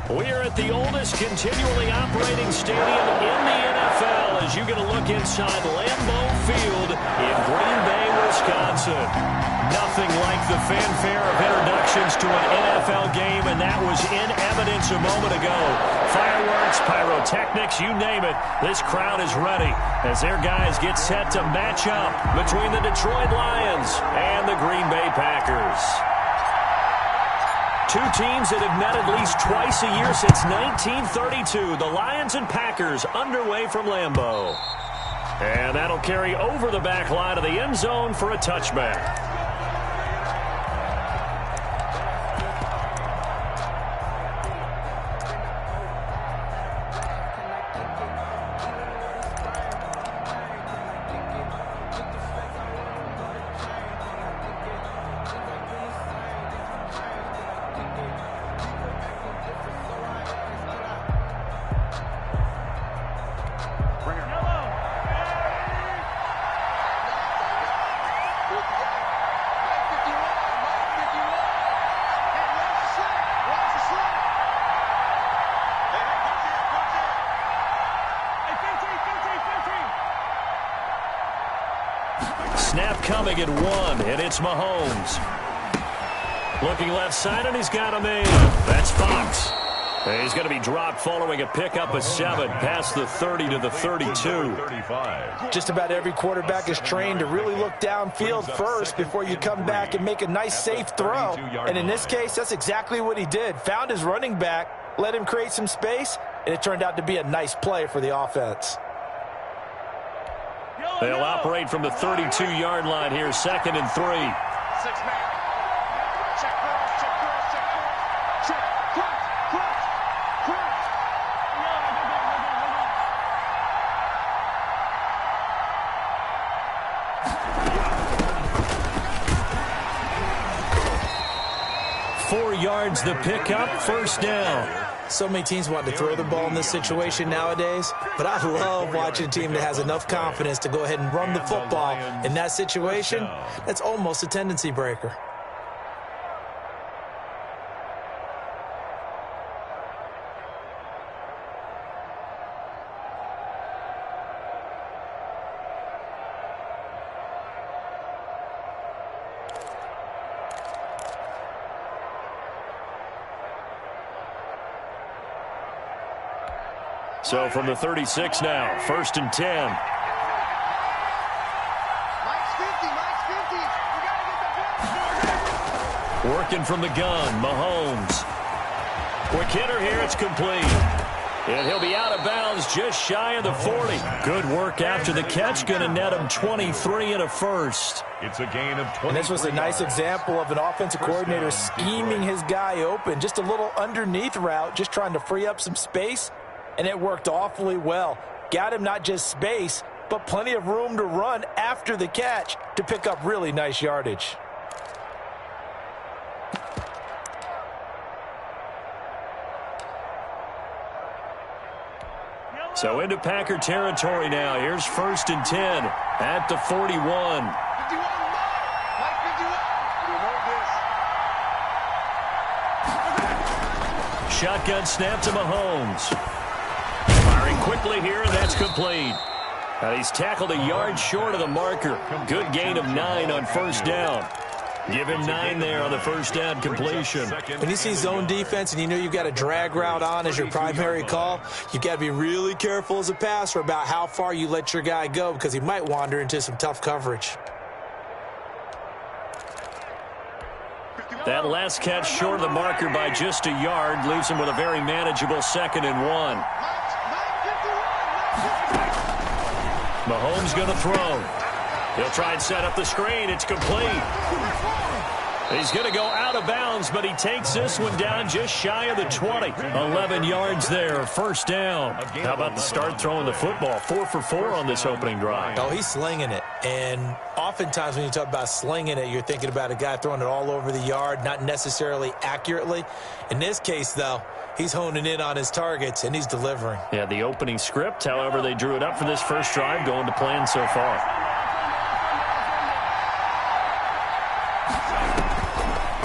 We are at the oldest continually operating stadium in the NFL as you get a look inside Lambeau Field in Green Bay, Wisconsin. Nothing like the fanfare of introductions to an NFL game, and that was in evidence a moment ago. Fireworks, pyrotechnics, you name it. This crowd is ready as their guys get set to match up between the Detroit Lions and the Green Bay Packers. Two teams that have met at least twice a year since 1932. The Lions and Packers underway from Lambeau. And that'll carry over the back line of the end zone for a touchback. Snap coming at 1, and it's Mahomes. Looking left side, and he's got a man. That's Fox. And he's going to be dropped following a pickup of 7 past the 30 to the 32. Just about every quarterback is trained to really look downfield first before you come back and make a nice, safe throw. And in this case, that's exactly what he did. Found his running back, let him create some space, and it turned out to be a nice play for the offense. They'll operate from the 32-yard line here, 2nd and 3. 6-man. Check cross, check cross, check cross. Check, cross. 4 yards the pickup, first down. So many teams want to throw the ball in this situation nowadays, but I love watching a team that has enough confidence to go ahead and run the football. In that situation, that's almost a tendency breaker. So from the 36 now, 1st and 10. Mike's 50, Mike's 50. We got to get the ball. Working from the gun, Mahomes. Quick hitter here, it's complete. And he'll be out of bounds just shy of the 40. Good work after the catch, going to net him 23 and a first. It's a gain of 20. And this was a nice example of an offensive coordinator scheming his guy open. Just a little underneath route, just trying to free up some space. And it worked awfully well. Got him not just space, but plenty of room to run after the catch to pick up really nice yardage. So into Packer territory now. Here's 1st and 10 at the 41. 51, Mike 51. Shotgun snap to Mahomes. Firing quickly here, and that's complete. He's tackled a yard short of the marker. Good gain of 9 on first down. Give him 9 there on the first down completion. When you see zone defense and you know you've got a drag route on as your primary call, you've got to be really careful as a passer about how far you let your guy go because he might wander into some tough coverage. That last catch short of the marker by just a yard leaves him with a very manageable 2nd and 1. Mahomes going to throw. He'll try and set up the screen. It's complete. He's going to go out of bounds, but he takes this one down just shy of the 20. 11 yards there, first down. How about the start throwing the football? 4 for 4 on this opening drive. Oh, he's slinging it. And oftentimes when you talk about slinging it, you're thinking about a guy throwing it all over the yard, not necessarily accurately. In this case, though, he's honing in on his targets, and he's delivering. Yeah, the opening script, however, they drew it up for this first drive, going to plan so far.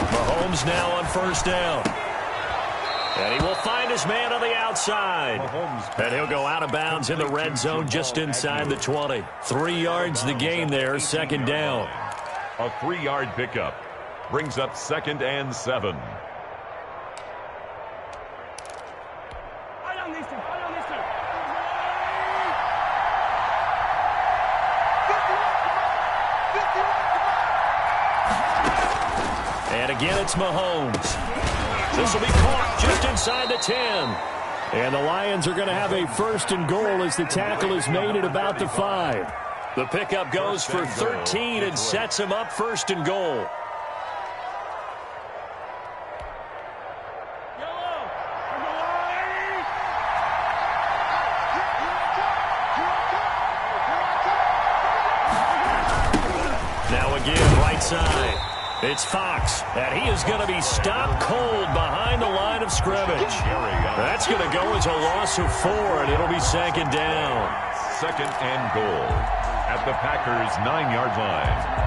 Mahomes now on first down. And he will find his man on the outside. And he'll go out of bounds in the red zone just inside the 20. 3 yards the gain there, second down. A 3-yard pickup brings up 2nd and 7. And again, it's Mahomes. This will be caught just inside the 10. And the Lions are going to have a 1st and goal as the tackle is made at about the 5. The pickup goes for 13 and sets him up 1st and goal. Now again, right side. It's Fox, and he is going to be stopped cold behind the line of scrimmage. That's going to go as a loss of 4, and it'll be 2nd down. 2nd and goal at the Packers' 9-yard line.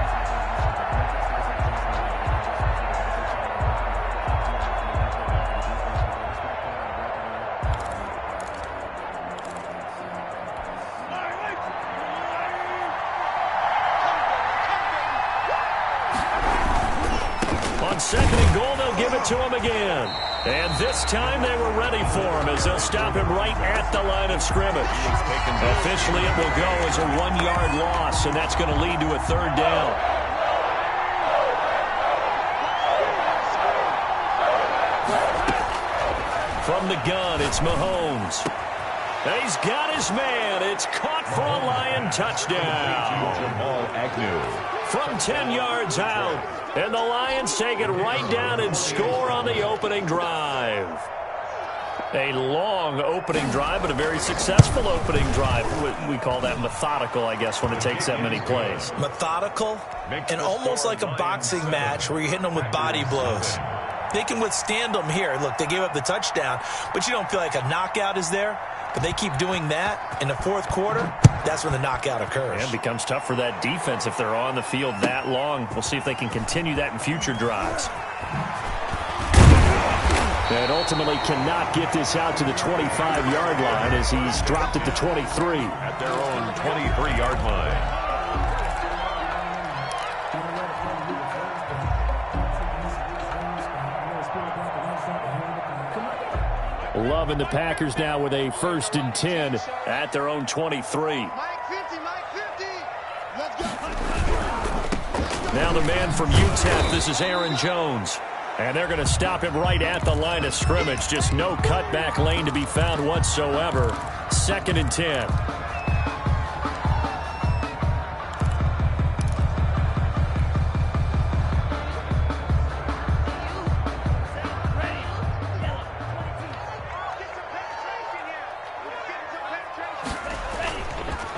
On 2nd and goal, they'll give it to him again. And this time they were ready for him as they'll stop him right at the line of scrimmage. Officially, it will go as a 1-yard loss, and that's going to lead to a 3rd down. From the gun, it's Mahomes. He's got his man. It's caught for a Lion touchdown. From 10 yards out. And the Lions take it right down and score on the opening drive. A long opening drive, but a very successful opening drive. We call that methodical, I guess, when it takes that many plays. Methodical and almost like a boxing match where you're hitting them with body blows. They can withstand them here. Look, they gave up the touchdown, but you don't feel like a knockout is there. But they keep doing that in the 4th quarter. That's when the knockout occurs. And it becomes tough for that defense if they're on the field that long. We'll see if they can continue that in future drives. And ultimately cannot get this out to the 25-yard line as he's dropped at the 23. At their own 23-yard line. Loving the Packers now with a 1st and 10 at their own 23. Mike 50, Mike 50. Let's go. Now the man from UTEP, this is Aaron Jones. And they're going to stop him right at the line of scrimmage. Just no cutback lane to be found whatsoever. 2nd and 10.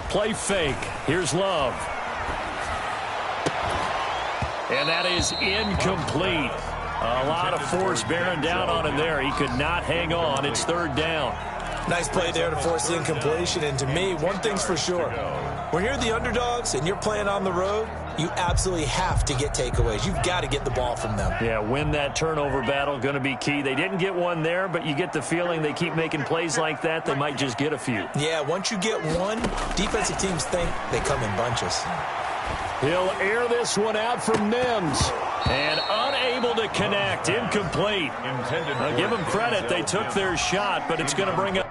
Play fake. Here's Love. And that is incomplete. A lot of force bearing down on him there. He could not hang on. It's 3rd down. Nice play there to force the incompletion. And to me, one thing's for sure. When you're the underdogs and you're playing on the road, you absolutely have to get takeaways. You've got to get the ball from them. Yeah, win that turnover battle, going to be key. They didn't get one there, but you get the feeling they keep making plays like that, they might just get a few. Yeah, once you get one, defensive teams think they come in bunches. He'll air this one out from Mims. And unable to connect. Incomplete. I'll give them credit. They took their shot, but it's going to bring up.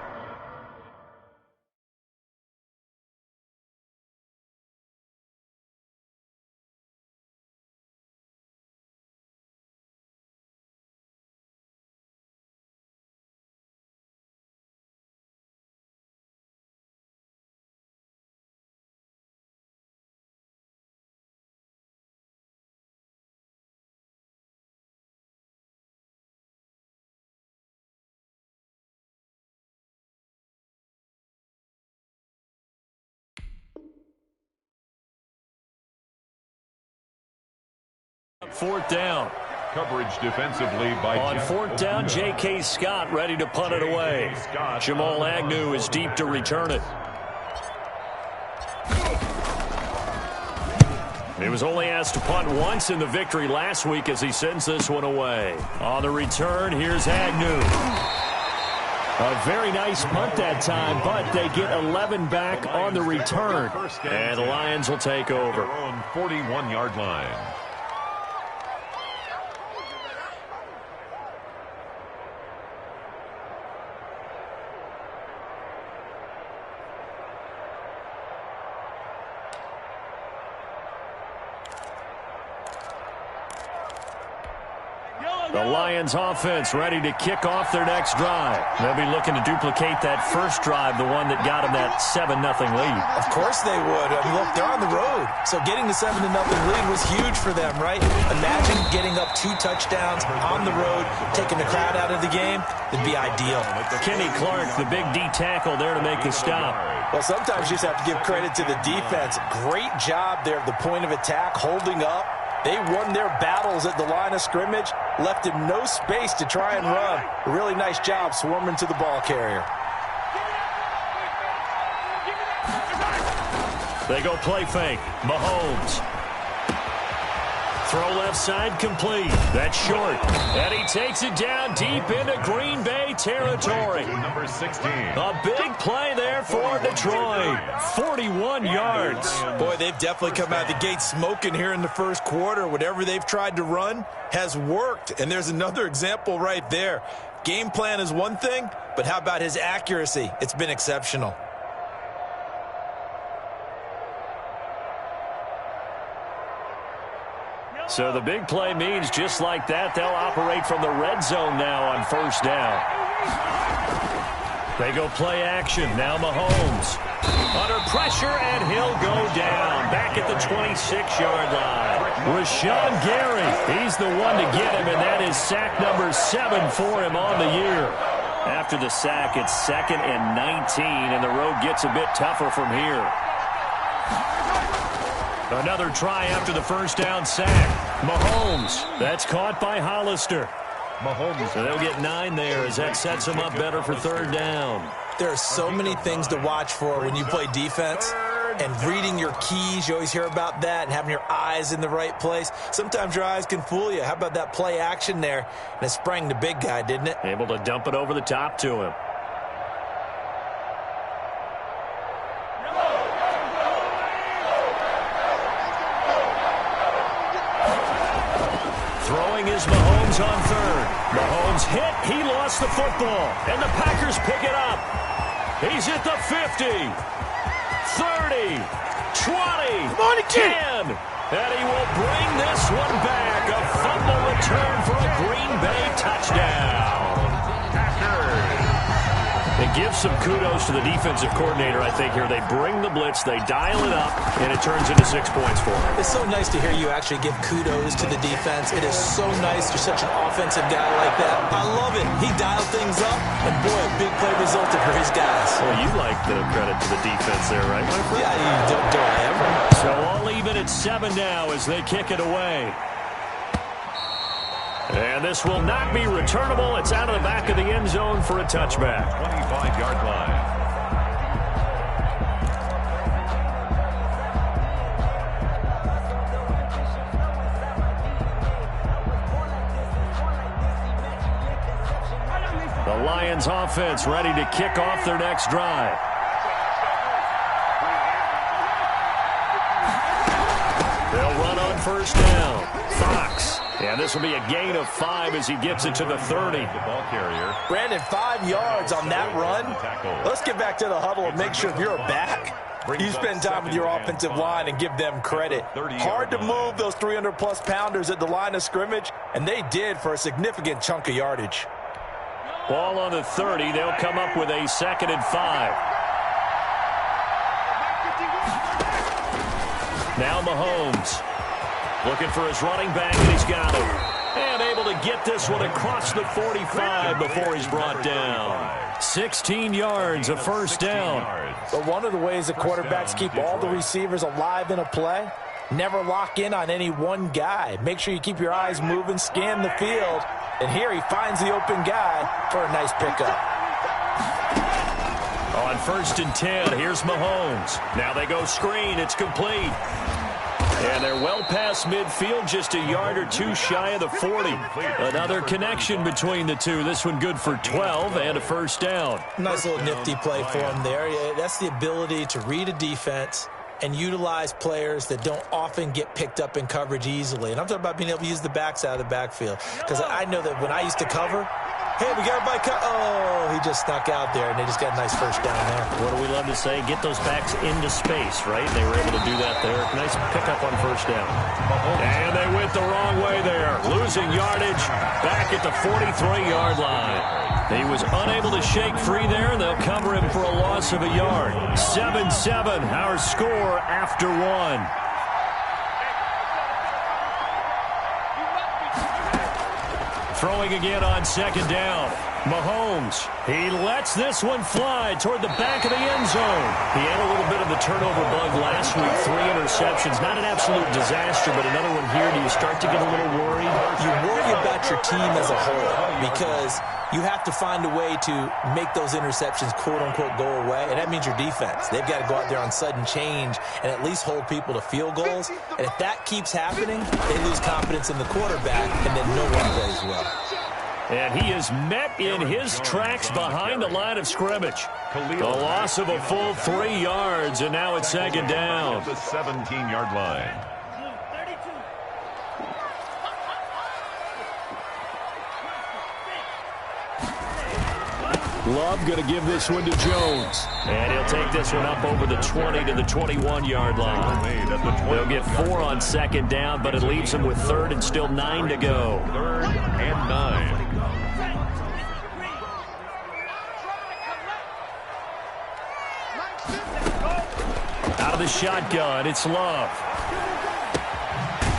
Fourth down. Coverage defensively by on fourth down, J.K. Scott ready to punt it away. Jamal Agnew is deep to return it. He was only asked to punt once in the victory last week as he sends this one away. On the return, here's Agnew. A very nice punt that time, but they get 11 back on the return. And the Lions will take over. Their own 41-yard line. The Lions offense ready to kick off their next drive. They'll be looking to duplicate that first drive, the one that got them that 7-0 lead. Of course they would. I mean, look, they're on the road. So getting the 7-0 lead was huge for them, right? Imagine getting up 2 touchdowns on the road, taking the crowd out of the game. It'd be ideal. Kenny Clark, the big D tackle there to make the stop. Well, sometimes you just have to give credit to the defense. Great job there at the point of attack, holding up. They won their battles at the line of scrimmage, left him no space to try and run. A really nice job swarming to the ball carrier. They go play fake. Mahomes. Throw left side complete. That's short. And he takes it down deep into Green Bay territory. Number 16. A big play there for Detroit. 41 yards. Boy, they've definitely come out of the gate smoking here in the first quarter. Whatever they've tried to run has worked. And there's another example right there. Game plan is one thing, but how about his accuracy? It's been exceptional. So the big play means just like that, they'll operate from the red zone now on first down. They go play action. Now Mahomes. Under pressure, and he'll go down. Back at the 26-yard line. Rashawn Gary, he's the one to get him, and that is sack number 7 for him on the year. After the sack, it's 2nd and 19, and the road gets a bit tougher from here. Another try after the first down sack. Mahomes. That's caught by Hollister. Mahomes. So they'll get 9 there as that sets them up better for third down. There are so many things to watch for when you play defense. And reading your keys, you always hear about that, and having your eyes in the right place. Sometimes your eyes can fool you. How about that play action there? And it sprang the big guy, didn't it? Able to dump it over the top to him. Throwing is Mahomes on third. Mahomes hit. He lost the football. And the Packers pick it up. He's at the 50. 30. 20. 10. And he will bring this one back. A fumble return for a Green Bay touchdown. It gives some kudos to the defensive coordinator, I think, here. They bring the blitz, they dial it up, and it turns into 6 points for them. It's so nice to hear you actually give kudos to the defense. It is so nice. You're such an offensive guy like that. I love it. He dialed things up, and boy, a big play resulted for his guys. Well, you like the credit to the defense there, right, my friend? Yeah, do I ever. So all even at 7 now as they kick it away. And this will not be returnable. It's out of the back of the end zone for a touchback. 25-yard line. The Lions offense ready to kick off their next drive. They'll run on first down. Fox. And this will be a gain of 5 as he gets it to the 30. The ball carrier. Brandon, 5 yards on that run. Let's get back to the huddle and make sure if you're a back, you spend time with your offensive line and give them credit. Hard to move those 300-plus pounders at the line of scrimmage, and they did for a significant chunk of yardage. Ball on the 30. They'll come up with a 2nd and 5. Now Mahomes. Looking for his running back, and he's got him. And able to get this one across the 45 before he's brought down. 16 yards, a first down. But one of the ways the quarterbacks keep all the receivers alive in a play, never lock in on any one guy. Make sure you keep your eyes moving, scan the field. And here he finds the open guy for a nice pickup. On 1st and 10, here's Mahomes. Now they go screen. It's complete. And they're well past midfield, just a yard or two shy of the 40. Another connection between the two. This one good for 12 and a first down. Nice little nifty play for him there. Yeah, that's the ability to read a defense and utilize players that don't often get picked up in coverage easily. And I'm talking about being able to use the backs out of the backfield. Because I know that when I used to cover, hey, we got everybody oh, he just snuck out there, and they just got a nice first down there. What do we love to say? Get those backs into space, right? They were able to do that there. Nice pickup on first down. And they went the wrong way there. Losing yardage back at the 43-yard line. He was unable to shake free there, and they'll cover him for a loss of a yard. 7-7, our score after one. Throwing again on second down. Mahomes, he lets this one fly toward the back of the end zone. He had a little bit of the turnover bug last week, 3 interceptions. Not an absolute disaster, but another one here. Do you start to get a little worried? You worry about your team as a whole because you have to find a way to make those interceptions, quote-unquote, go away, and that means your defense. They've got to go out there on sudden change and at least hold people to field goals, and if that keeps happening, they lose confidence in the quarterback, and then no one plays well. And he is met in his tracks behind the line of scrimmage. The loss of a full 3 yards, and now it's second down. The 17-yard line. Love going to give this one to Jones. And he'll take this one up over the 20 to the 21-yard line. They'll get 4 on second down, but it leaves them with 3rd and still 9 to go. 3rd and 9. Out of the shotgun, it's Love.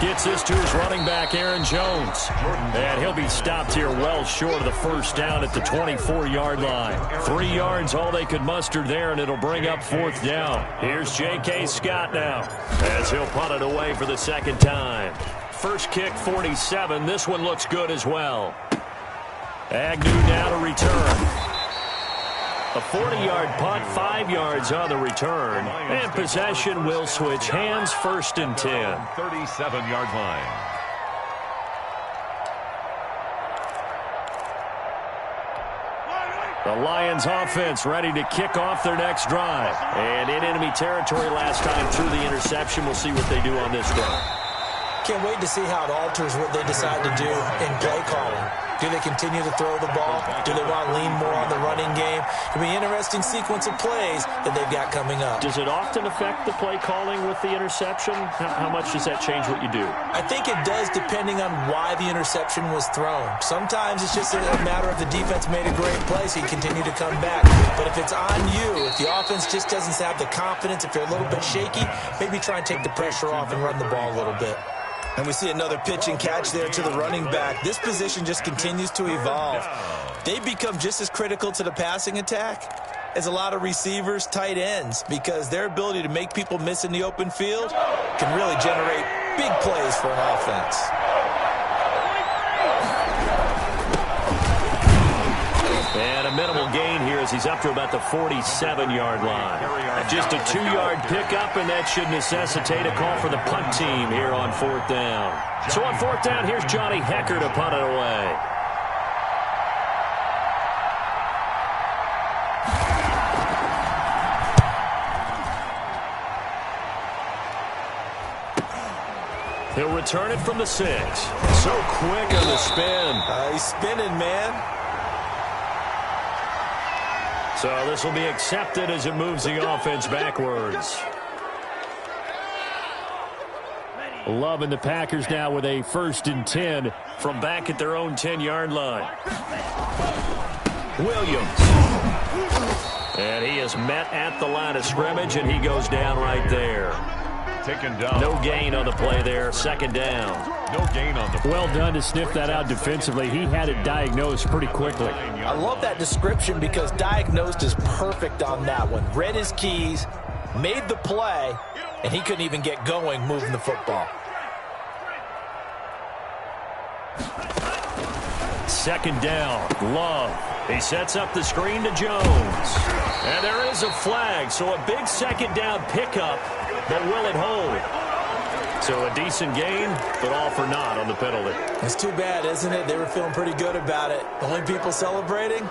Gets this to his running back, Aaron Jones. And he'll be stopped here well short of the first down at the 24-yard line. 3 yards, all they could muster there, and it'll bring up 4th down. Here's J.K. Scott now as he'll punt it away for the second time. First kick, 47. This one looks good as well. Agnew now to return. A 40-yard punt, 5 yards on the return. And possession will switch hands, 1st and 10. 37-yard line. The Lions offense ready to kick off their next drive. And in enemy territory last time through the interception. We'll see what they do on this drive. Can't wait to see how it alters what they decide to do in play calling. Do they continue to throw the ball? Do they want to lean more on the running game? It'll be an interesting sequence of plays that they've got coming up. Does it often affect the play calling with the interception? How much does that change what you do? I think it does depending on why the interception was thrown. Sometimes it's just a matter of the defense made a great play, so you continue to come back. But if it's on you, if the offense just doesn't have the confidence, if they're a little bit shaky, maybe try and take the pressure off and run the ball a little bit. And we see another pitch and catch there to the running back. This position just continues to evolve. They become just as critical to the passing attack as a lot of receivers, tight ends, because their ability to make people miss in the open field can really generate big plays for an offense. And a minimal gain here as he's up to about the 47-yard line. Just a 2-yard pickup, and that should necessitate a call for the punt team here on 4th down. So on 4th down, here's Johnny Hecker to punt it away. He'll return it from the 6. So quick on the spin. He's spinning, man. So this will be accepted as it moves the offense backwards. Love and the Packers now with a 1st and 10 from back at their own 10-yard line. Williams. And he is met at the line of scrimmage, and he goes down right there. Taken down. No gain on the play there. 2nd down. No gain on the play. Well done to sniff that out defensively. He had it diagnosed pretty quickly. I love that description because diagnosed is perfect on that one. Read his keys, made the play, and he couldn't even get going moving the football. 2nd down. Love. He sets up the screen to Jones. And there is a flag, so a big 2nd down pickup, but will it hold? So a decent gain, but all for naught on the penalty. It's too bad, isn't it? They were feeling pretty good about it. The only people celebrating,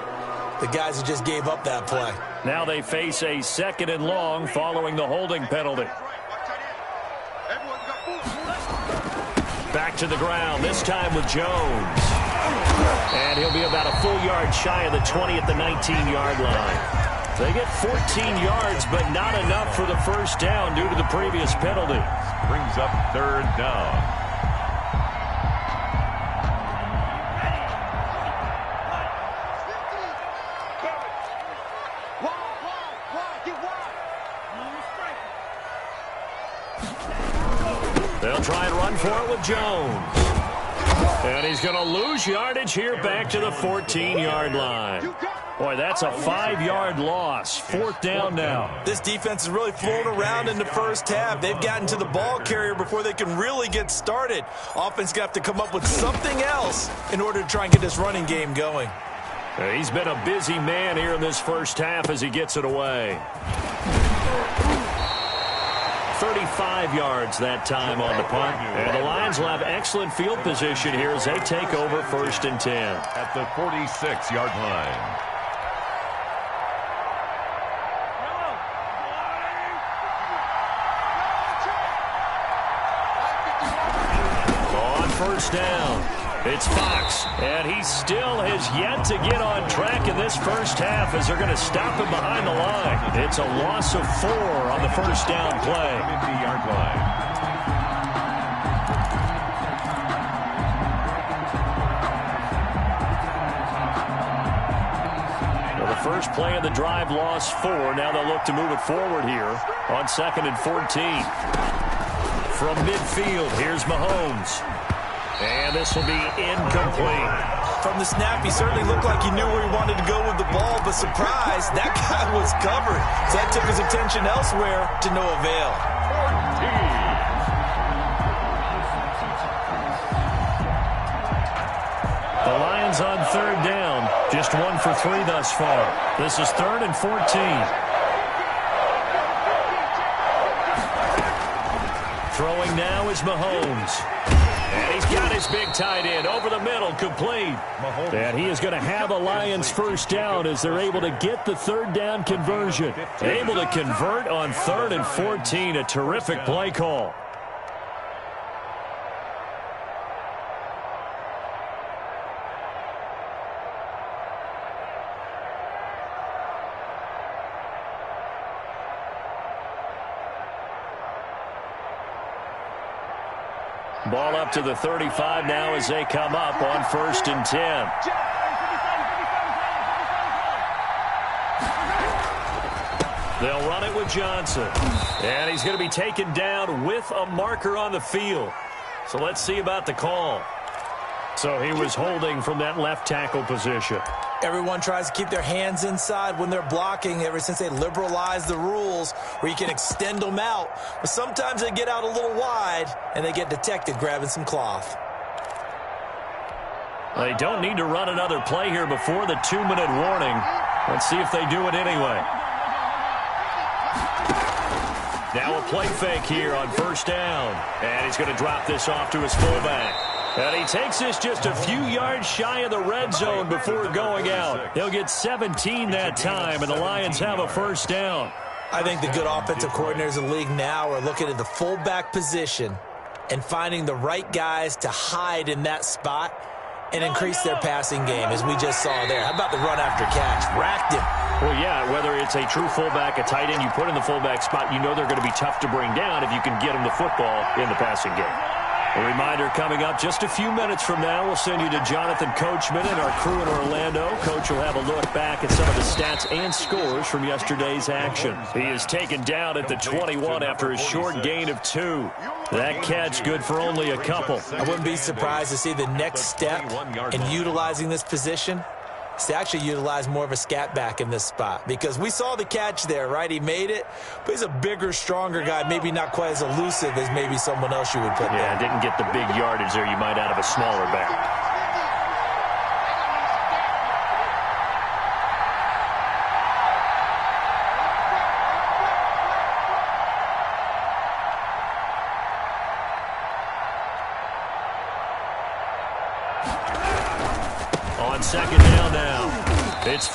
the guys who just gave up that play. Now they face a 2nd and long following the holding penalty. Back to the ground, this time with Jones. And he'll be about a full yard shy of the 20 at the 19-yard line. They get 14 yards, but not enough for the first down due to the previous penalty. Brings up 3rd down. They'll try and run for it with Jones. And he's going to lose yardage here back to the 14-yard line. Boy, that's a 5-yard loss. 4th down now. This defense is really flown around in the first half. They've gotten to the ball carrier before they can really get started. Offense got to come up with something else in order to try and get this running game going. He's been a busy man here in this first half as he gets it away. 35 yards that time on the punt. And the Lions will have excellent field position here as they take over 1st and 10. At the 46-yard line. On 1st down. It's Fox, and he still has yet to get on track in this first half as they're going to stop him behind the line. It's a loss of 4 on the first down play. 50-yard line. Well, the first play of the drive lost 4. Now they'll look to move it forward here on 2nd and 14. From midfield, here's Mahomes. And this will be incomplete. From the snap, he certainly looked like he knew where he wanted to go with the ball, but surprise, that guy was covered. So that took his attention elsewhere to no avail. The Lions on 3rd down. Just 1 for 3 thus far. This is 3rd and 14. Throwing now is Mahomes. And he's got his big tight end over the middle, complete. And he is going to have a Lions first down as they're able to get the 3rd down conversion. Able to convert on 3rd and 14. A terrific play call. Ball up to the 35 now as they come up on 1st and 10. They'll run it with Johnson. And he's going to be taken down with a marker on the field. So let's see about the call. So he was holding from that left tackle position. Everyone tries to keep their hands inside when they're blocking ever since they liberalized the rules where you can extend them out. But sometimes they get out a little wide and they get detected grabbing some cloth. They don't need to run another play here before the 2-minute warning. Let's see if they do it anyway. Now a play fake here on 1st down. And he's going to drop this off to his fullback. And he takes this just a few yards shy of the red zone before going out. They'll get 17 that time, and the Lions have a first down. I think the good offensive coordinators in the league now are looking at the fullback position and finding the right guys to hide in that spot and increase their passing game, as we just saw there. How about the run after catch? Racked him. Well, yeah, whether it's a true fullback, a tight end you put in the fullback spot, you know they're going to be tough to bring down if you can get them the football in the passing game. A reminder coming up just a few minutes from now, we'll send you to Jonathan Coachman and our crew in Orlando. Coach will have a look back at some of the stats and scores from yesterday's action. He is taken down at the 21 after a short gain of 2. That catch good for only a couple. I wouldn't be surprised to see the next step in utilizing this position is to actually utilize more of a scat back in this spot, because we saw the catch there, right? He made it, but he's a bigger, stronger guy, maybe not quite as elusive as maybe someone else you would put there. Yeah, didn't get the big yardage there you might out of a smaller back.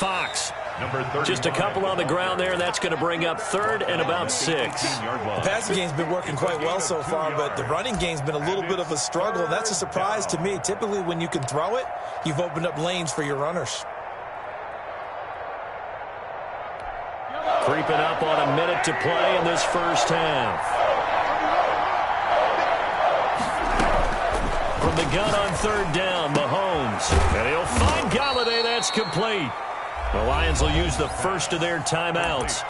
Fox. Number Just a couple on the ground there. That's going to bring up 3rd and about 6. The passing game's been working quite well so far, but the running game's been a little bit of a struggle, and that's a surprise to me. Typically, when you can throw it, you've opened up lanes for your runners. Creeping up on a minute to play in this first half. From the gun on 3rd down, Mahomes. And he'll find Galladay. That's complete. The Lions will use the first of their timeouts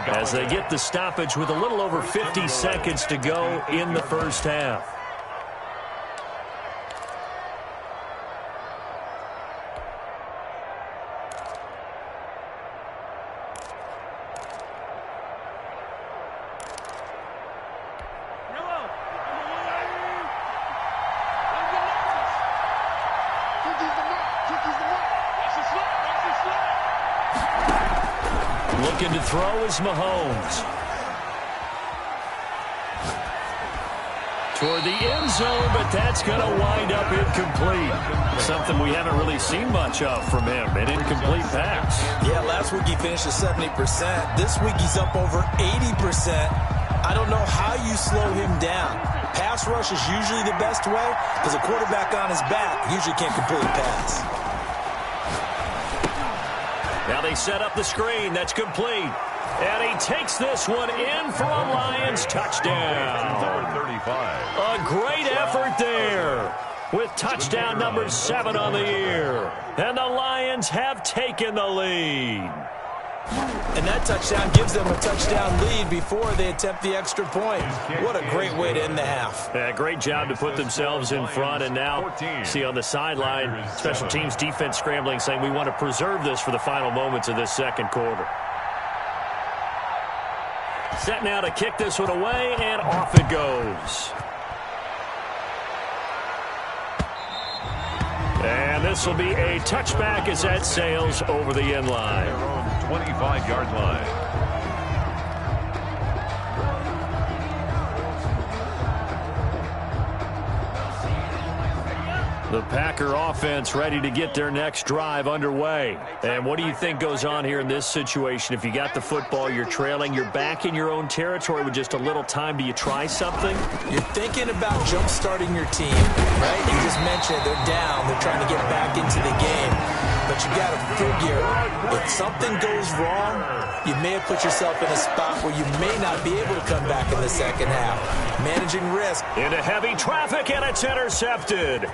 as they get the stoppage with a little over 50 seconds to go in the first half. Looking to throw is Mahomes. Toward the end zone, but that's going to wind up incomplete. Something we haven't really seen much of from him, an incomplete pass. Yeah, last week he finished at 70%. This week he's up over 80%. I don't know how you slow him down. Pass rush is usually the best way because a quarterback on his back usually can't complete a pass. Now they set up the screen. That's complete. And he takes this one in for a Lions touchdown. Number 35. A great effort there with touchdown number 7 on the year. And the Lions have taken the lead. And that touchdown gives them a touchdown lead before they attempt the extra point. What a great way to end the half. Yeah, great job to put themselves in front. And now, see on the sideline, special teams defense scrambling, saying we want to preserve this for the final moments of this second quarter. Set now to kick this one away, and off it goes. And this will be a touchback as that sails over the end line. 25-yard line. The Packer offense ready to get their next drive underway. And what do you think goes on here in this situation? If you got the football, you're trailing, you're back in your own territory with just a little time. Do you try something? You're thinking about jump-starting your team, right? You just mentioned they're down. They're trying to get back into the game. But you got to figure if something goes wrong, you may have put yourself in a spot where you may not be able to come back in the second half. Managing risk. Into heavy traffic, and it's intercepted.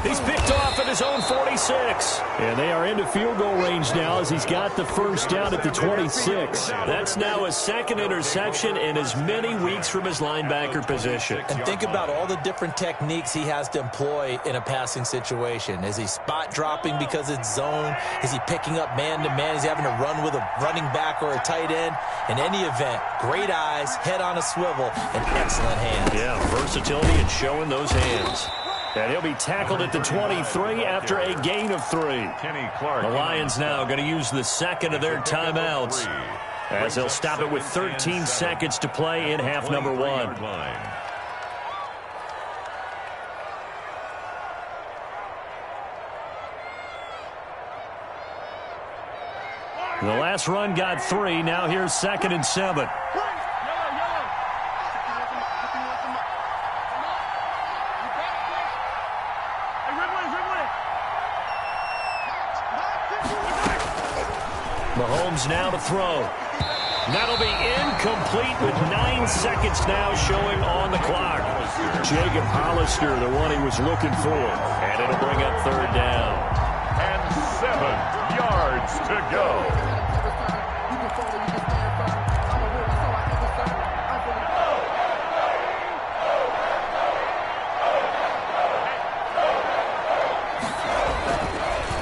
He's picked off at his own 46. And they are into field goal range now as he's got the first down at the 26. That's now his second interception in as many weeks from his linebacker position. And think about all the different techniques he has to employ in a passing situation. Is he spot dropping because it's zone? Is he picking up man-to-man? Is he having to run with a running back or a tight end? In any event, great eyes, head on a swivel, and excellent hands. Yeah, versatility and showing those hands. And he'll be tackled at the 23 after a gain of 3. The Lions now going to use the second of their timeouts as they'll stop it with 13 seconds to play in half number 1. The last run got 3. Now here's 2nd and 7. Mahomes now to throw. That'll be incomplete with 9 seconds now showing on the clock. Jacob Hollister, the one he was looking for. And it'll bring up 3rd down. And 7 yards to go.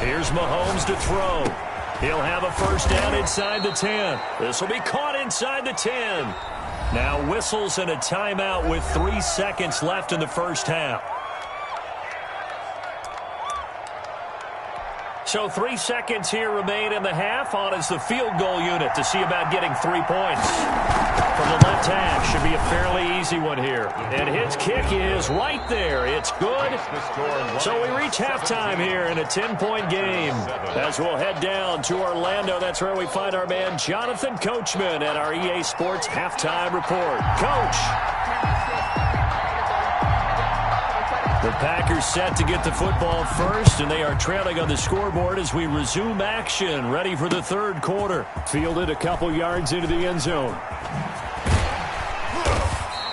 Here's Mahomes to throw. He'll have a first down inside the 10. This will be caught inside the 10. Now whistles and a timeout with 3 seconds left in the first half. So 3 seconds here remain in the half. On is the field goal unit to see about getting 3 points. From the left hash, should be a fairly easy one here. And his kick is right there. It's good. So we reach halftime here in a 10-point game. As we'll head down to Orlando, that's where we find our man Jonathan Coachman at our EA Sports Halftime Report. Coach. The Packers set to get the football first, and they are trailing on the scoreboard as we resume action, ready for the third quarter. Fielded a couple yards into the end zone.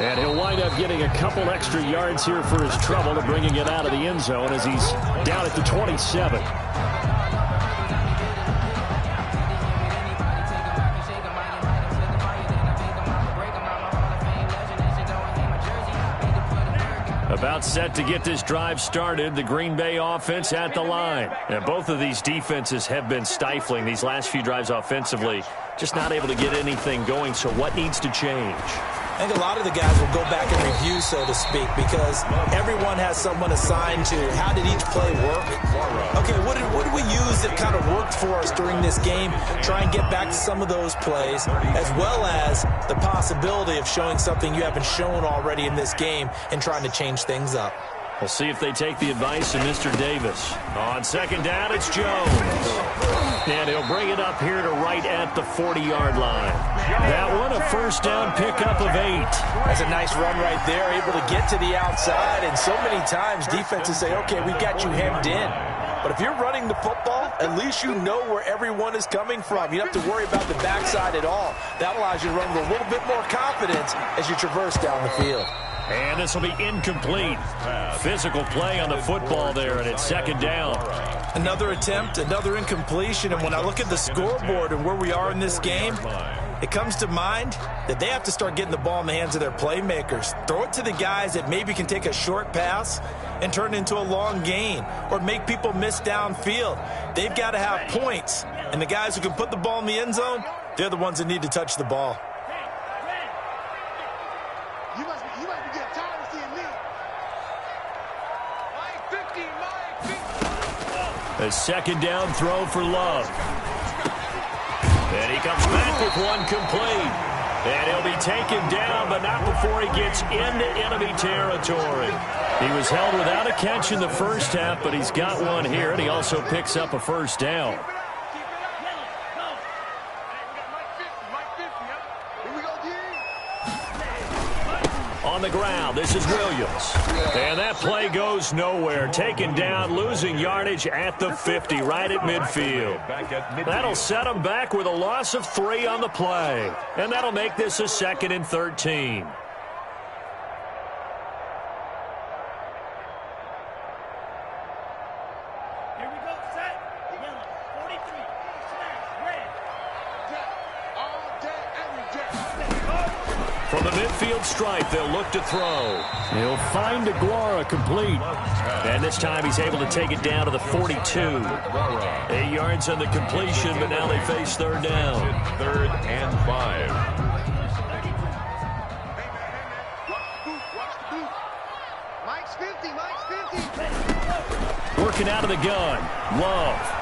And he'll wind up getting a couple extra yards here for his trouble to bringing it out of the end zone as he's down at the 27. About set to get this drive started, the Green Bay offense at the line. And both of these defenses have been stifling these last few drives offensively. Just not able to get anything going, so what needs to change? I think a lot of the guys will go back and review, so to speak, because everyone has someone assigned to how did each play work. Okay, what did we use that kind of worked for us during this game? Try and get back to some of those plays, as well as the possibility of showing something you haven't shown already in this game and trying to change things up. We'll see if they take the advice of Mr. Davis. On second down, it's Jones. And he'll bring it up here to right at the 40-yard line. That one, a first down pickup of 8. That's a nice run right there, able to get to the outside. And so many times defenses say, okay, we got you hemmed in. But if you're running the football, at least you know where everyone is coming from. You don't have to worry about the backside at all. That allows you to run with a little bit more confidence as you traverse down the field. And this will be incomplete. Physical play on the football there, and it's second down. Another attempt, another incompletion. And when I look at the scoreboard and where we are in this game, it comes to mind that they have to start getting the ball in the hands of their playmakers. Throw it to the guys that maybe can take a short pass and turn it into a long gain or make people miss downfield. They've got to have points. And the guys who can put the ball in the end zone, they're the ones that need to touch the ball. You must be getting tired of seeing me. A second down throw for Love. And he comes back with one complete. And he'll be taken down, but not before he gets into enemy territory. He was held without a catch in the first half, but he's got one here, and he also picks up a first down. On the ground, this is Williams. And that play goes nowhere. Taken down, losing yardage at the 50, right at midfield. That'll set him back with a loss of 3 on the play. And that'll make this a 2nd and 13. From the midfield stripe, they'll look to throw. He'll find Aguara complete. And this time he's able to take it down to the 42. 8 yards on the completion, but now they face third down. 3rd and 5. Mike's 50, Mike's 50. Working out of the gun. Love.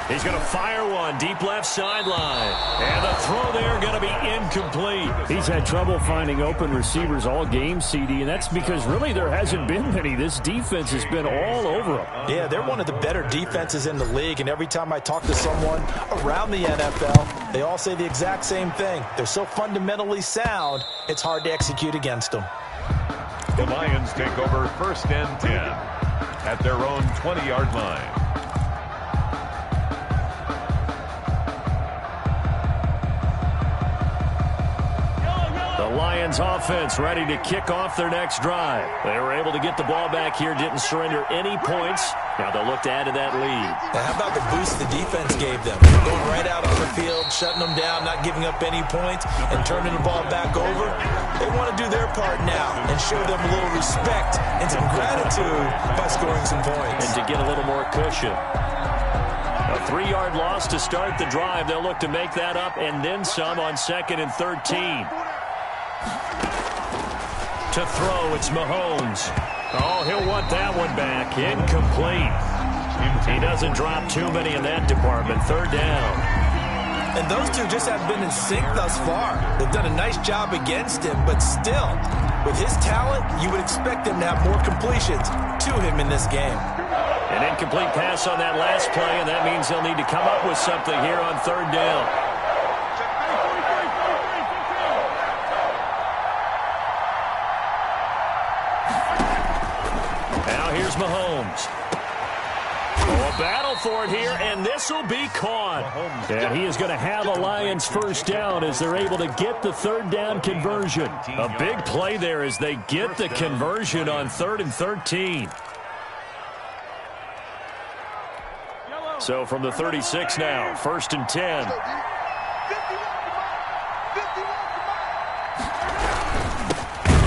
He's going to fire one deep left sideline. And the throw there going to be incomplete. He's had trouble finding open receivers all game, CD, and that's because really there hasn't been many. This defense has been all over him. Yeah, they're one of the better defenses in the league, and every time I talk to someone around the NFL, they all say the exact same thing. They're so fundamentally sound, it's hard to execute against them. The Lions take over 1st and 10 at their own 20-yard line. The Lions offense ready to kick off their next drive. They were able to get the ball back here, didn't surrender any points. Now they'll look to add to that lead. Now, how about the boost the defense gave them? Going right out on the field, shutting them down, not giving up any points, and turning the ball back over. They want to do their part now and show them a little respect and some gratitude by scoring some points. And to get a little more cushion. A 3-yard loss to start the drive. They'll look to make that up and then some on 2nd and 13. To throw, it's Mahomes. Oh, he'll want that one back. Incomplete. He doesn't drop too many in that department. Third down. And those two just have been in sync thus far. They've done a nice job against him, but still, with his talent, you would expect him to have more completions to him in this game. An incomplete pass on that last play, and that means they'll need to come up with something here on third down. Now here's Mahomes. A battle for it here, and this will be caught. And he is going to have a Lions first down as they're able to get the third down conversion. A big play there as they get the conversion on 3rd and 13. So from the 36 now, 1st and 10.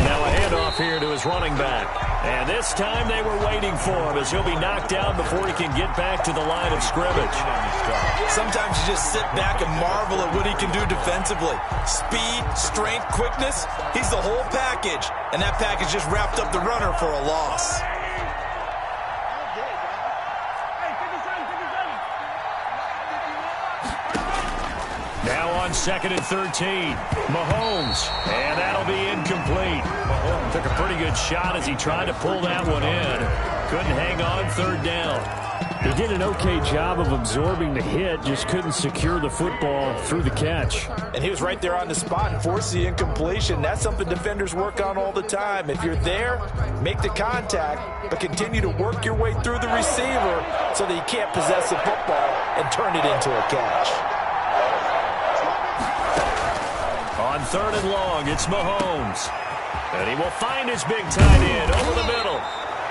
Now a handoff here to his running back. And this time they were waiting for him as he'll be knocked down before he can get back to the line of scrimmage. Sometimes you just sit back and marvel at what he can do defensively. Speed, strength, quickness, he's the whole package. And that package just wrapped up the runner for a loss. Now on 2nd and 13, Mahomes, and that'll be incomplete. Mahomes took a pretty good shot as he tried to pull that one in. Couldn't hang on 3rd down. He did an okay job of absorbing the hit, just couldn't secure the football through the catch. And he was right there on the spot and forced the incompletion. That's something defenders work on all the time. If you're there, make the contact, but continue to work your way through the receiver so that you can't possess the football and turn it into a catch. On 3rd and long, it's Mahomes. And he will find his big tight end over the middle.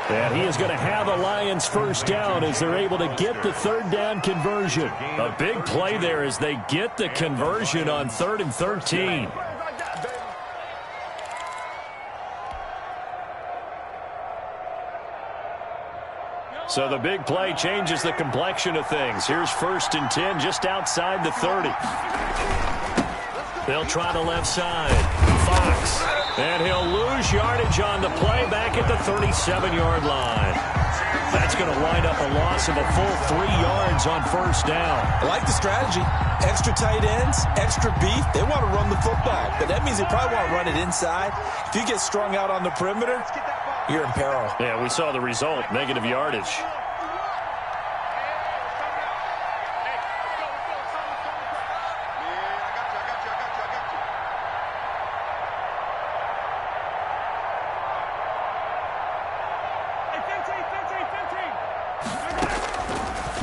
And he is going to have a Lions first down as they're able to get the third down conversion. A big play there as they get the conversion on 3rd and 13. So the big play changes the complexion of things. Here's 1st and 10 just outside the 30. They'll try the left side. Fox. And he'll lose yardage on the play back at the 37-yard line. That's going to wind up a loss of a full 3 yards on 1st down. I like the strategy. Extra tight ends, extra beef. They want to run the football, but that means they probably want to run it inside. If you get strung out on the perimeter, you're in peril. Yeah, we saw the result, negative yardage.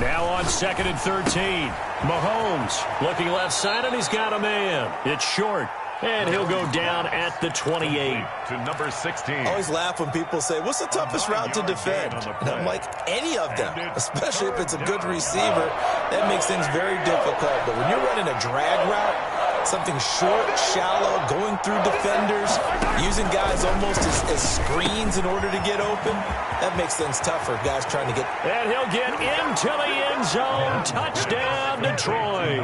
Now on 2nd and 13. Mahomes looking left side, and he's got a man. It's short, and he'll go down at the 28. To number 16. I always laugh when people say, what's the toughest route to defend? And I'm like, any of them, especially if it's a good receiver. That makes things very difficult. But when you're running a drag route, something short, shallow, going through defenders, using guys almost as screens in order to get open, that makes things tougher, guys trying to get. And he'll get into the end zone. Touchdown, Detroit.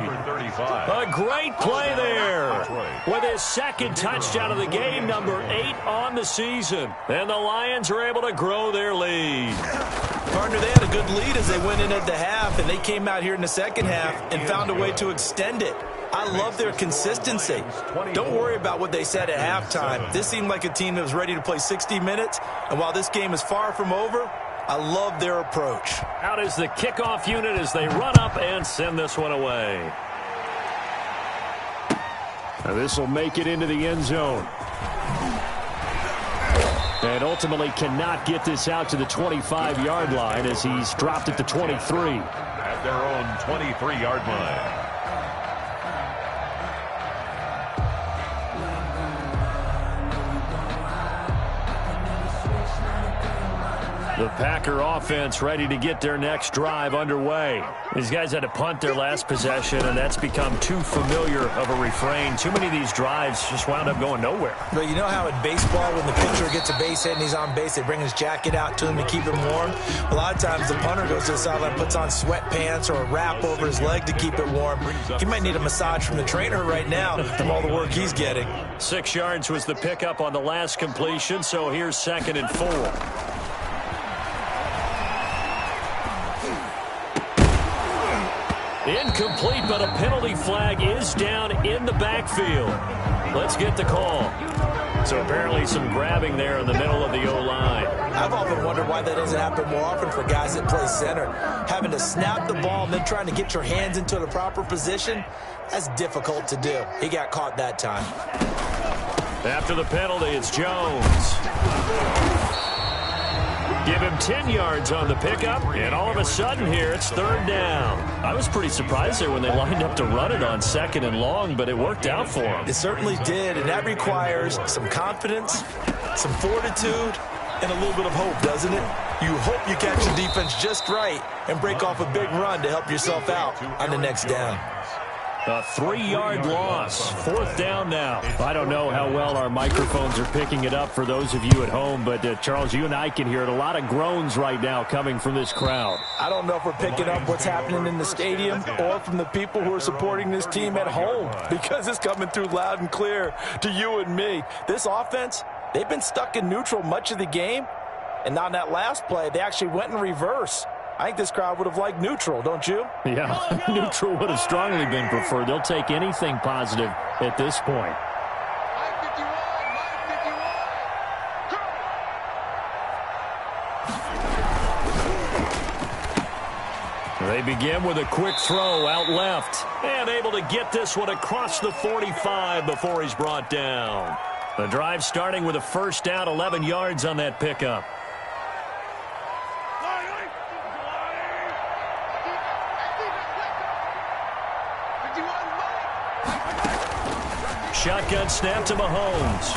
A great play there with his 2nd touchdown of the game, number 8 on the season. And the Lions are able to grow their lead. Partner, they had a good lead as they went in at the half, and they came out here in the 2nd half and found a way to extend it. I love their consistency. Don't worry about what they said at halftime. This seemed like a team that was ready to play 60 minutes, and while this game is far from over, I love their approach. Out is the kickoff unit as they run up and send this one away. Now this will make it into the end zone. And ultimately cannot get this out to the 25-yard line as he's dropped at the 23. At their own 23-yard line. The Packer offense ready to get their next drive underway. These guys had to punt their last possession, and that's become too familiar of a refrain. Too many of these drives just wound up going nowhere. But you know how in baseball, when the pitcher gets a base hit and he's on base, they bring his jacket out to him to keep him warm? A lot of times the punter goes to the sideline, puts on sweatpants or a wrap over his leg to keep it warm. He might need a massage from the trainer right now from all the work he's getting. 6 yards was the pickup on the last completion, so here's 2nd and 4. Incomplete, but a penalty flag is down in the backfield. Let's get the call. So apparently some grabbing there in the middle of the O-line. I've often wondered why that doesn't happen more often for guys that play center. Having to snap the ball and then trying to get your hands into the proper position, that's difficult to do. He got caught that time. After the penalty, it's Jones. Give him 10 yards on the pickup, and all of a sudden here, it's third down. I was pretty surprised there when they lined up to run it on 2nd and long, but it worked out for them. It certainly did, and that requires some confidence, some fortitude, and a little bit of hope, doesn't it? You hope you catch the defense just right and break off a big run to help yourself out on the next down. A 3-yard loss. 4th down now. I don't know how well our microphones are picking it up for those of you at home, but Charles, you and I can hear it. A lot of groans right now coming from this crowd. I don't know if we're picking up what's happening in the stadium or from the people who are supporting this team at home, because it's coming through loud and clear to you and me. This offense, they've been stuck in neutral much of the game, and on that last play, they actually went in reverse. I think this crowd would have liked neutral, don't you? Yeah, neutral would have strongly been preferred. They'll take anything positive at this point. They begin with a quick throw out left, and able to get this one across the 45 before he's brought down. The drive starting with a first down, 11 yards on that pickup. Shotgun snap to Mahomes.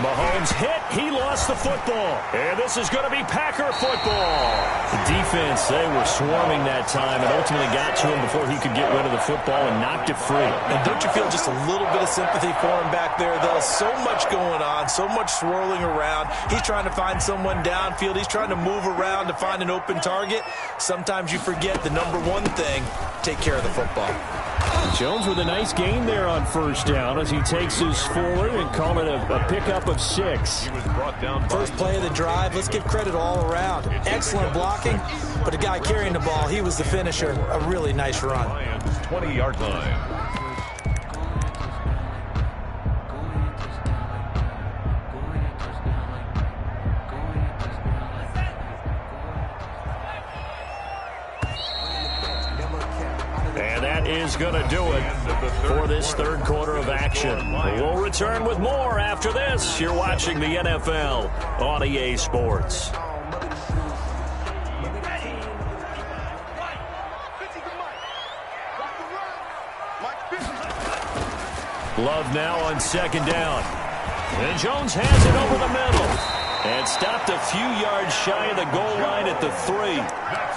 Mahomes hit. He lost the football. And this is going to be Packer football. The defense, they were swarming that time and ultimately got to him before he could get rid of the football and knocked it free. And don't you feel just a little bit of sympathy for him back there, though? So much going on, so much swirling around. He's trying to find someone downfield. He's trying to move around to find an open target. Sometimes you forget the number one thing, take care of the football. Jones with a nice gain there on first down as he takes his forward and call it a pickup of 6. He was brought down. First play of the drive, let's give credit all around. Excellent blocking, but the guy carrying the ball, he was the finisher. A really nice run. 20-yard line. Is going to do it for this third quarter of action. We'll return with more after this. You're watching the NFL on EA Sports. Love now on 2nd down. And Jones has it over the middle. And stopped a few yards shy of the goal line at the 3.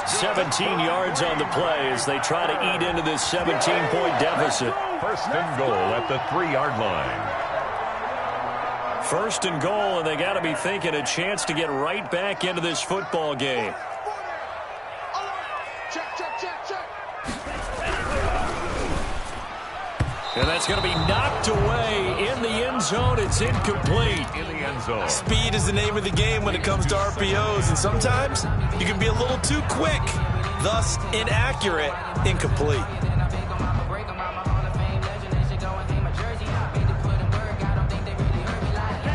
17 yards on the play as they try to eat into this 17-point deficit. First and goal at the 3-yard line. First and goal, and they got to be thinking a chance to get right back into this football game. And that's going to be knocked away in the end zone. It's incomplete. In the end zone. Speed is the name of the game when it comes to RPOs, and sometimes you can be a little too quick, thus inaccurate, incomplete.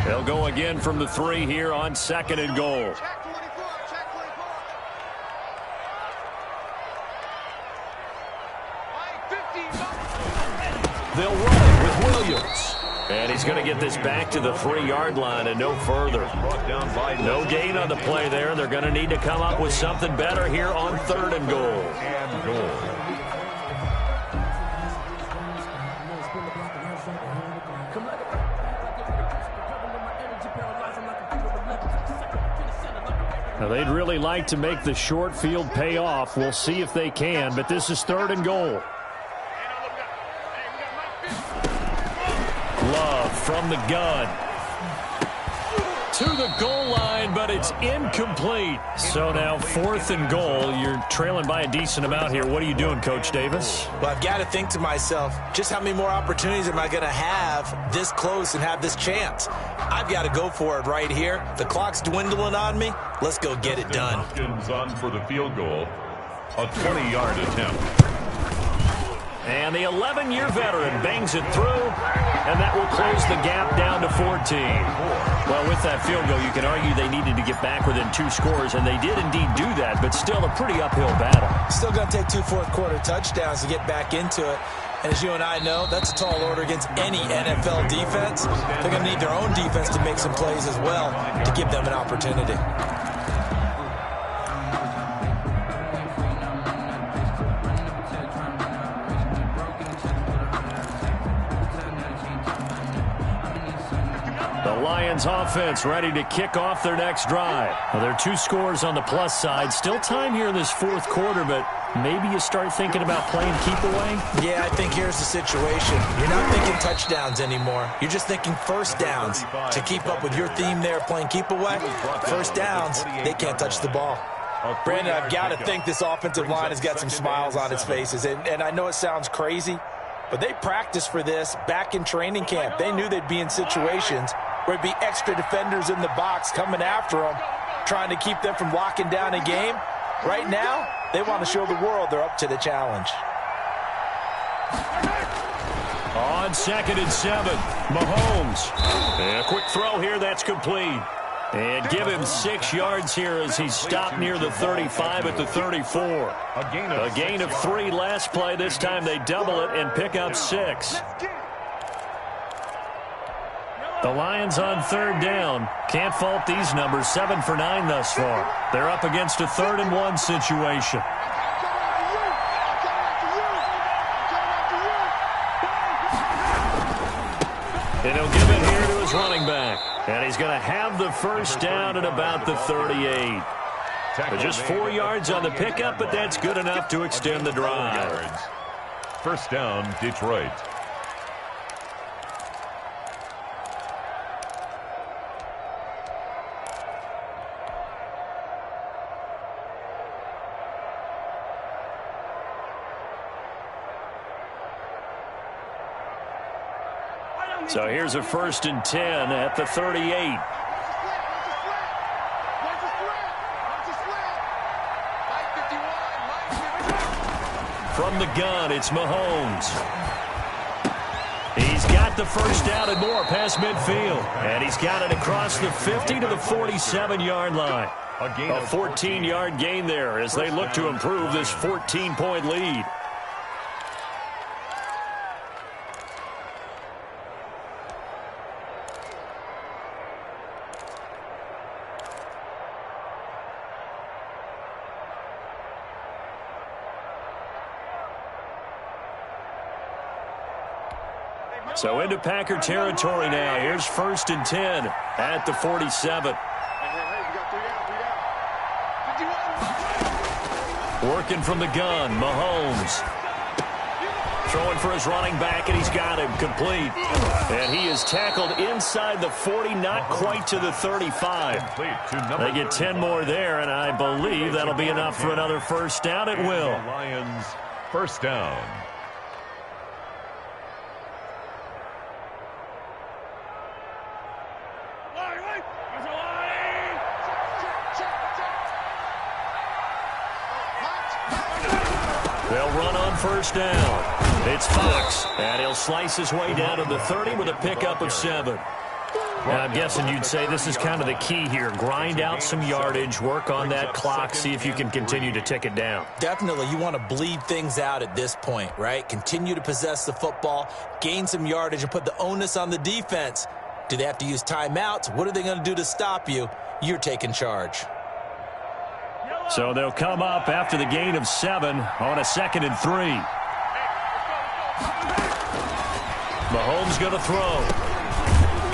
They'll go again from the 3 here on 2nd and goal. They'll run it with Williams. And he's going to get this back to the 3-yard line and no further. No gain on the play there. They're going to need to come up with something better here on 3rd and goal. Now, they'd really like to make the short field pay off. We'll see if they can, but this is 3rd and goal. Love from the gun. To the goal line, but it's incomplete. So now 4th and goal. You're trailing by a decent amount here. What are you doing, Coach Davis? Well, I've got to think to myself, just how many more opportunities am I going to have this close and have this chance? I've got to go for it right here. The clock's dwindling on me. Let's go get it done. Hopkins on for the field goal. A 20-yard attempt. And the 11-year veteran bangs it through, and that will close the gap down to 14. Well, with that field goal, you can argue they needed to get back within 2 scores, and they did indeed do that, but still a pretty uphill battle. Still going to take 2 fourth-quarter touchdowns to get back into it. And as you and I know, that's a tall order against any NFL defense. They're going to need their own defense to make some plays as well to give them an opportunity. Lions offense ready to kick off their next drive. Well, there are 2 scores on the plus side. Still time here in this fourth quarter, but maybe you start thinking about playing keep away? Yeah, I think here's the situation. You're not thinking touchdowns anymore. You're just thinking first downs. To keep up with your theme there, playing keep away, first downs, they can't touch the ball. Brandon, I've got to think this offensive line has got some smiles on its faces. And I know it sounds crazy, but they practiced for this back in training camp. They knew they'd be in situations where it'd be extra defenders in the box coming after them, trying to keep them from locking down a game. Right now, they want to show the world they're up to the challenge. On 2nd and 7, Mahomes. And a quick throw here, that's complete. And give him 6 yards here as he's stopped near the 35 at the 34. A gain of 3 last play. This time they double it and pick up 6. The Lions on 3rd down. Can't fault these numbers. 7 for 9 thus far. They're up against a 3rd and 1 situation. And he'll give it here to his running back. And he's going to have the first down at about the 38. Just 4 yards on the pickup, but that's good enough to extend the drive. First down, Detroit. So here's a 1st and 10 at the 38. From the gun, it's Mahomes. He's got the first down and more past midfield. And he's got it across the 50 to the 47-yard line. A 14-yard gain there as they look to improve this 14-point lead. So into Packer territory now. Here's 1st and 10 at the 47. Working from the gun, Mahomes. Throwing for his running back, and he's got him complete. And he is tackled inside the 40, not quite to the 35. They get 10 more there, and I believe that'll be enough for another first down. It will. Lions, first down. They'll run on first down. It's Fox, and he'll slice his way down to the 30 with a pickup of 7. Now, I'm guessing you'd say this is kind of the key here. Grind out some yardage, work on that clock, see if you can continue to tick it down. Definitely, you want to bleed things out at this point, right? Continue to possess the football, gain some yardage, and put the onus on the defense. Do they have to use timeouts? What are they going to do to stop you? You're taking charge. So they'll come up after the gain of 7 on a 2nd and 3. Mahomes going to throw.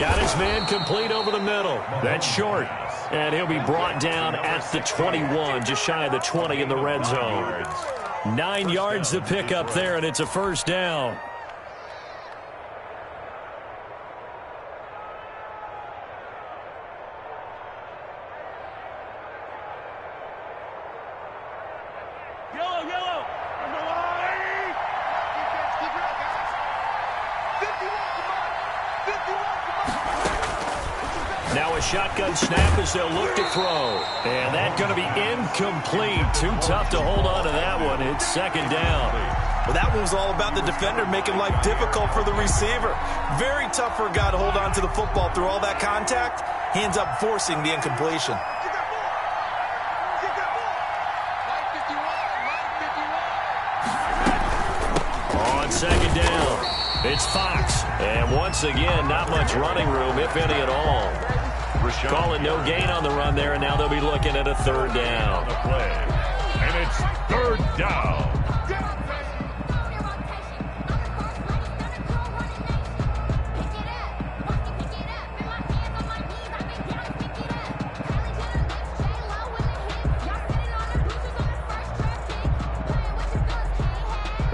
Got his man complete over the middle. That's short. And he'll be brought down at the 21, just shy of the 20 in the red zone. 9 yards to pick up there, and it's a first down. Now a shotgun snap as they'll look to throw. And that's going to be incomplete. Too tough to hold on to that one. It's 2nd down. Well, that one was all about the defender making life difficult for the receiver. Very tough for a guy to hold on to the football through all that contact. He ends up forcing the incompletion. On second down, it's Fox. And once again, not much running room, if any at all. Calling no gain on the run there, and now they'll be looking at a third down. And it's third down.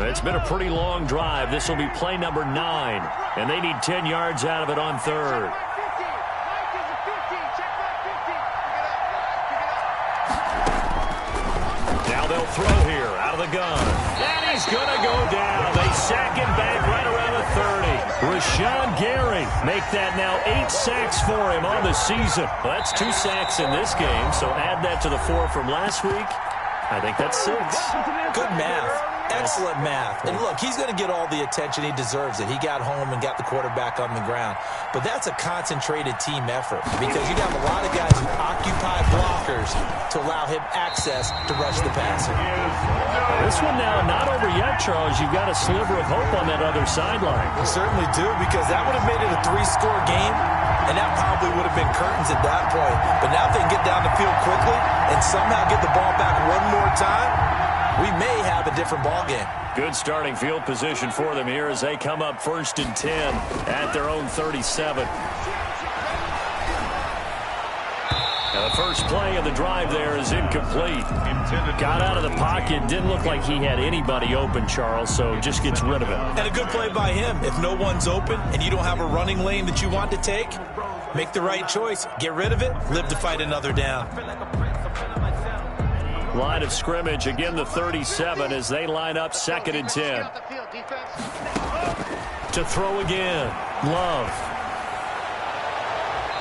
It's been a pretty long drive. This will be play number 9, and they need 10 yards out of it on third. Now they'll throw here out of the gun. And he's going to go down. They sack him back right around the 30. Rashawn Gary make that now 8 sacks for him on the season. Well, that's 2 sacks in this game, so add that to the 4 from last week. I think that's 6. Good math. Excellent math. And look, he's going to get all the attention. He deserves it. He got home and got the quarterback on the ground. But that's a concentrated team effort because you have a lot of guys who occupy blockers to allow him access to rush the passer. This one now not over yet, Charles. You've got a sliver of hope on that other sideline. You certainly do, because that would have made it a 3-score game, and that probably would have been curtains at that point. But now if they can get down the field quickly and somehow get the ball back one more time, we may have a different ball game. Good starting field position for them here as they come up 1st and 10 at their own 37. Now the first play of the drive there is incomplete. Got out of the pocket. Didn't look like he had anybody open, Charles, so just gets rid of it. And a good play by him. If no one's open and you don't have a running lane that you want to take, make the right choice. Get rid of it. Live to fight another down. Line of scrimmage, again the 37 as they line up 2nd and 10. To throw again, Love.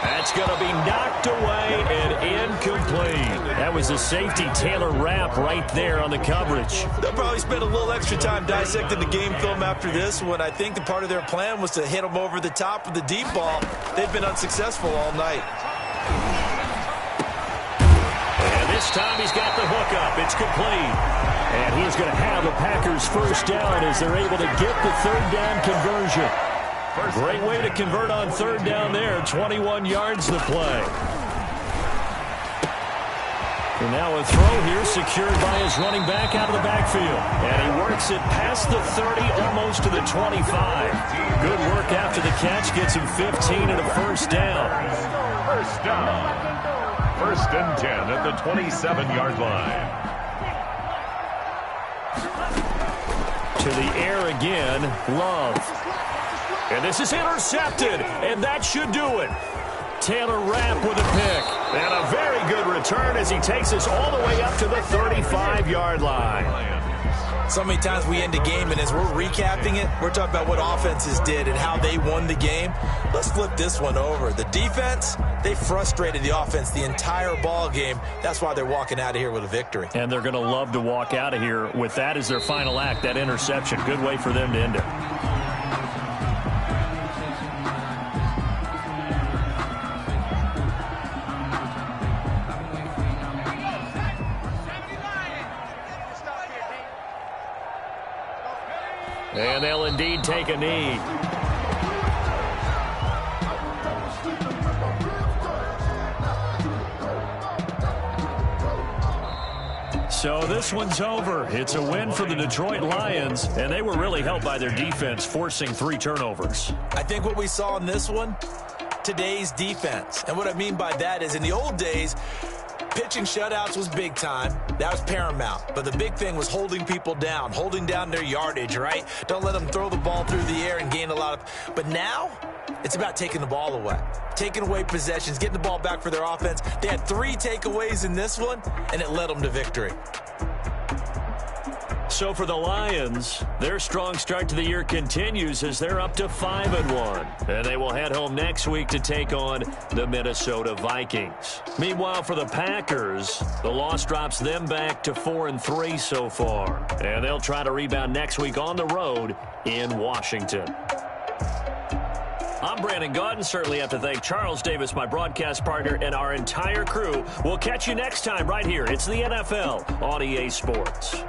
That's going to be knocked away and incomplete. That was a safety, Taylor Rapp, right there on the coverage. They'll probably spend a little extra time dissecting the game film after this one. I think the part of their plan was to hit them over the top of the deep ball. They've been unsuccessful all night. This time he's got the hook up. It's complete. And he's going to have the Packers first down as they're able to get the third down conversion. Great way to convert on third down there. 21 yards the play. And now a throw here secured by his running back out of the backfield. And he works it past the 30, almost to the 25. Good work after the catch. Gets him 15 and a first down. First down. 1st and 10 at the 27-yard line. To the air again, Love. And this is intercepted, and that should do it. Taylor Rapp with a pick. And a very good return as he takes us all the way up to the 35-yard line. So many times we end a game, and as we're recapping it, we're talking about what offenses did and how they won the game. Let's flip this one over. The defense, they frustrated the offense the entire ball game. That's why they're walking out of here with a victory. And they're going to love to walk out of here with that as their final act, that interception. Good way for them to end it. And they'll indeed take a knee. So this one's over. It's a win for the Detroit Lions, and they were really helped by their defense, forcing 3 turnovers. I think what we saw in this one, today's defense. And what I mean by that is in the old days, pitching shutouts was big time. That was paramount. But the big thing was holding people down, holding down their yardage, right? Don't let them throw the ball through the air and gain a lot of... But now, it's about taking the ball away. Taking away possessions, getting the ball back for their offense. They had 3 takeaways in this one, and it led them to victory. So for the Lions, their strong start to the year continues as they're up to 5-1. And they will head home next week to take on the Minnesota Vikings. Meanwhile, for the Packers, the loss drops them back to 4-3 so far. And they'll try to rebound next week on the road in Washington. I'm Brandon Gaudin. Certainly have to thank Charles Davis, my broadcast partner, and our entire crew. We'll catch you next time right here. It's the NFL on EA Sports.